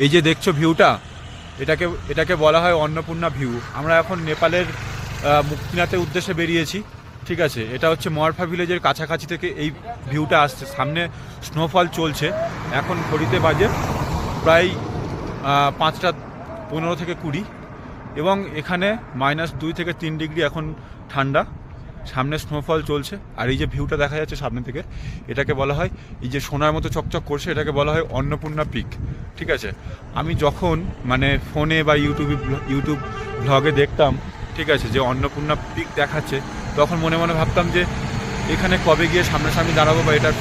এই যে দেখছো ভিউটা, এটাকে বলা হয় অন্নপূর্ণা ভিউ। আমরা এখন নেপালের মুক্তিনাথের উদ্দেশ্যে বেরিয়েছি, ঠিক আছে। এটা হচ্ছে মরফা ভিলেজের কাছাকাছি থেকে এই ভিউটা আসছে। সামনে স্নোফল চলছে, এখন ঘড়িতে বাজে প্রায় 5:15 থেকে 20, এবং এখানে -2 থেকে 3 ডিগ্রি এখন ঠান্ডা। সামনে স্নোফল চলছে, আর এই যে ভিউটা দেখা যাচ্ছে সামনে থেকে, এটাকে বলা হয়, এই যে সোনার মতো চকচক করছে, এটাকে বলা হয় অন্নপূর্ণা পিক, ঠিক আছে। আমি যখন মানে ফোনে বা ইউটিউব ব্লগে দেখতাম, ঠিক আছে, যে অন্নপূর্ণা পিক দেখাচ্ছে, তখন মনে মনে ভাবতাম যে এখানে কবে গিয়ে সামনাসামনি দাঁড়াবো বা এটার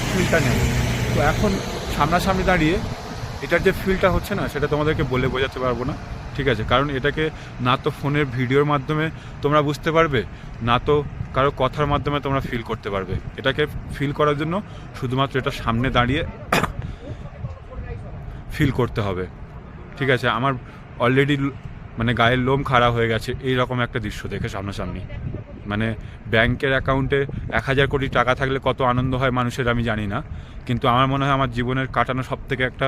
ফিলটা নেব। তো এখন সামনাসামনি দাঁড়িয়ে এটার যে ফিলটা হচ্ছে না, সেটা তোমাদেরকে বলে বোঝাতে পারবো না, ঠিক আছে। কারণ এটাকে না তো ফোনের ভিডিওর মাধ্যমে তোমরা বুঝতে পারবে, না তো কারো কথার মাধ্যমে তোমরা ফিল করতে পারবে। এটাকে ফিল করার জন্য শুধুমাত্র এটা সামনে দাঁড়িয়ে ফিল করতে হবে, ঠিক আছে। আমার অলরেডি মানে গায়ের লোম খাড়া হয়ে গেছে এই রকম একটা দৃশ্য দেখে সামনাসামনি। মানে ব্যাংকের অ্যাকাউন্টে 1000 কোটি টাকা থাকলে কত আনন্দ হয় মানুষের আমি জানি না, কিন্তু আমার মনে হয় আমার জীবনের কাটানো সব থেকে একটা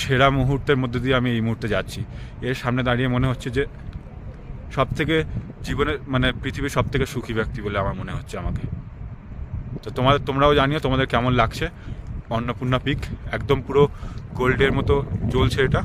সেরা মুহূর্তের মধ্যে দিয়ে আমি এই মুহূর্তে যাচ্ছি। এর সামনে দাঁড়িয়ে মনে হচ্ছে যে সব থেকে জীবনের মানে পৃথিবীর সব থেকে সুখী ব্যক্তি বলে আমার মনে হচ্ছে আমাকে। তো তোমরাও জানিও তোমাদের কেমন লাগছে অন্নপূর্ণা পিক। একদম পুরো গোল্ডের মতো জ্বলছে এটা।